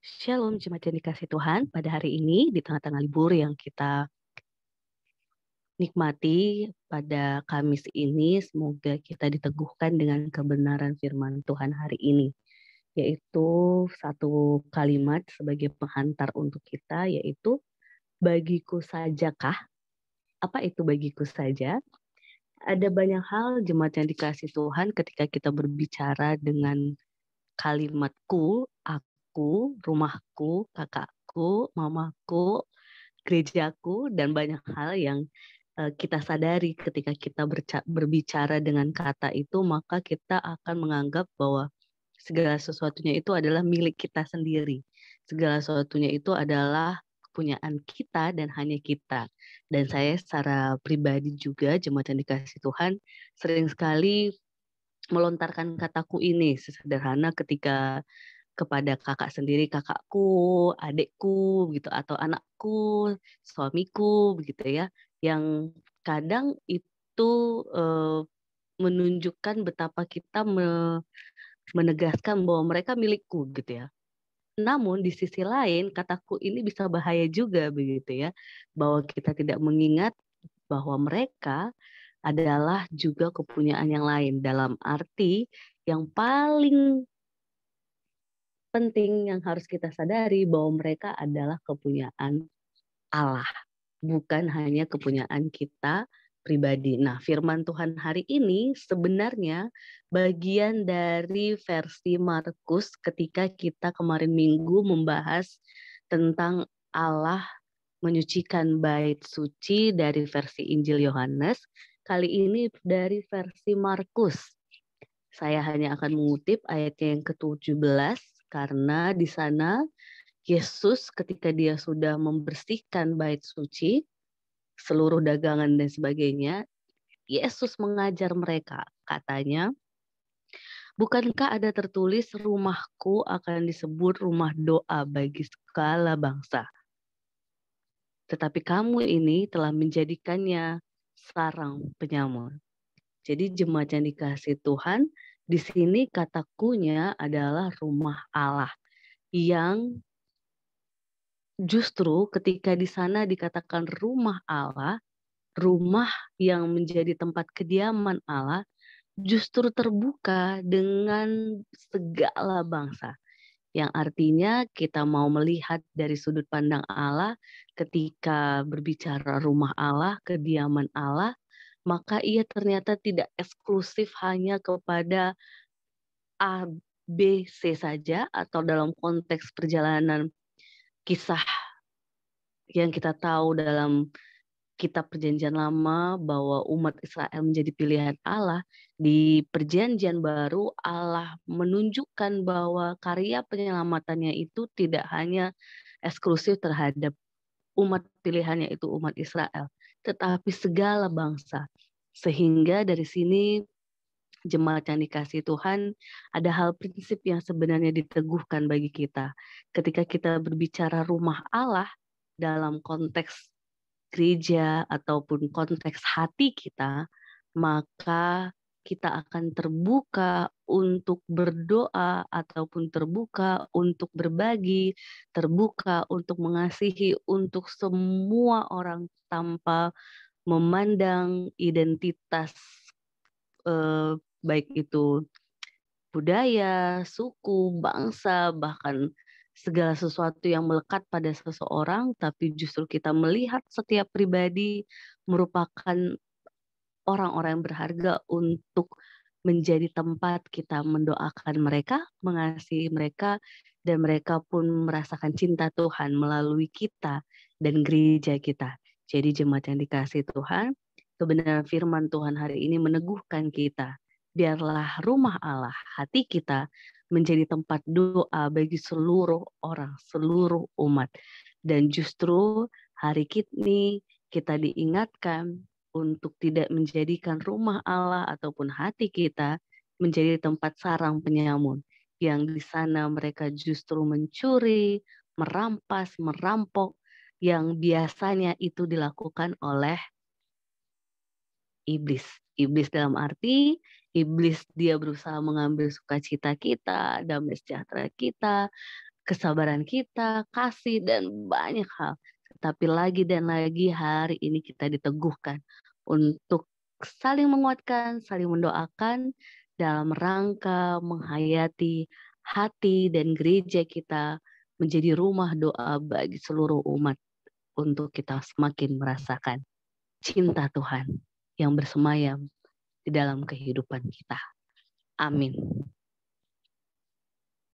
Shalom jemaat yang dikasih Tuhan, pada hari ini di tengah-tengah libur yang kita nikmati pada Kamis ini, semoga kita diteguhkan dengan kebenaran firman Tuhan hari ini, yaitu satu kalimat sebagai penghantar untuk kita, yaitu bagiku sajakah? Apa itu bagiku saja? Ada banyak hal jemaat yang dikasih Tuhan ketika kita berbicara dengan kalimatku, aku, rumahku, kakakku, mamaku, gerejaku, dan banyak hal yang kita sadari ketika kita berbicara dengan kata itu, maka kita akan menganggap bahwa segala sesuatunya itu adalah milik kita sendiri. Segala sesuatunya itu adalah kepunyaan kita dan hanya kita. Dan saya secara pribadi juga, jemaat yang dikasih Tuhan, sering sekali melontarkan kataku ini sesederhana ketika kepada kakak sendiri, kakakku, adikku gitu, atau anakku, suamiku begitu ya, yang kadang itu menunjukkan betapa kita menegaskan bahwa mereka milikku gitu ya. Namun di sisi lain kataku ini bisa bahaya juga begitu ya, bahwa kita tidak mengingat bahwa mereka adalah juga kepunyaan yang lain, dalam arti yang paling penting yang harus kita sadari bahwa mereka adalah kepunyaan Allah, bukan hanya kepunyaan kita pribadi. Nah, firman Tuhan hari ini sebenarnya bagian dari versi Markus ketika kita kemarin minggu membahas tentang Allah menyucikan bait suci dari versi Injil Yohanes. Kali ini dari versi Markus. Saya hanya akan mengutip ayatnya yang ke-17 karena di sana Yesus ketika dia sudah membersihkan bait suci, seluruh dagangan dan sebagainya, Yesus mengajar mereka. Katanya, bukankah ada tertulis rumahku akan disebut rumah doa bagi segala bangsa? Tetapi kamu ini telah menjadikannya sarang penyamun. Jadi jemaat yang dikasih Tuhan, di sini katakunya adalah rumah Allah yang justru ketika di sana dikatakan rumah Allah, rumah yang menjadi tempat kediaman Allah, justru terbuka dengan segala bangsa. Yang artinya kita mau melihat dari sudut pandang Allah ketika berbicara rumah Allah, kediaman Allah, maka ia ternyata tidak eksklusif hanya kepada A, B, C saja atau dalam konteks perjalanan kisah yang kita tahu dalam kitab Perjanjian Lama bahwa umat Israel menjadi pilihan Allah. Di Perjanjian Baru Allah menunjukkan bahwa karya penyelamatannya itu tidak hanya eksklusif terhadap umat pilihannya itu umat Israel, tetapi segala bangsa. Sehingga dari sini jemaat yang dikasih Tuhan, ada hal prinsip yang sebenarnya diteguhkan bagi kita. Ketika kita berbicara rumah Allah dalam konteks gereja ataupun konteks hati kita, maka kita akan terbuka untuk berdoa ataupun terbuka untuk berbagi, terbuka untuk mengasihi untuk semua orang tanpa memandang identitas baik itu budaya, suku, bangsa, bahkan segala sesuatu yang melekat pada seseorang, tapi justru kita melihat setiap pribadi merupakan orang-orang yang berharga untuk menjadi tempat kita mendoakan mereka, mengasihi mereka, dan mereka pun merasakan cinta Tuhan melalui kita dan gereja kita. Jadi jemaat yang dikasih Tuhan, kebenaran firman Tuhan hari ini meneguhkan kita. Biarlah rumah Allah, hati kita, menjadi tempat doa bagi seluruh orang, seluruh umat. Dan justru hari ini kita diingatkan untuk tidak menjadikan rumah Allah ataupun hati kita menjadi tempat sarang penyamun. Yang di sana mereka justru mencuri, merampas, merampok, yang biasanya itu dilakukan oleh iblis. Iblis dalam arti Iblis dia berusaha mengambil sukacita kita, damai sejahtera kita, kesabaran kita, kasih, dan banyak hal. Tetapi lagi dan lagi hari ini kita diteguhkan untuk saling menguatkan, saling mendoakan dalam rangka menghayati hati dan gereja kita menjadi rumah doa bagi seluruh umat untuk kita semakin merasakan cinta Tuhan yang bersemayam di dalam kehidupan kita. Amin.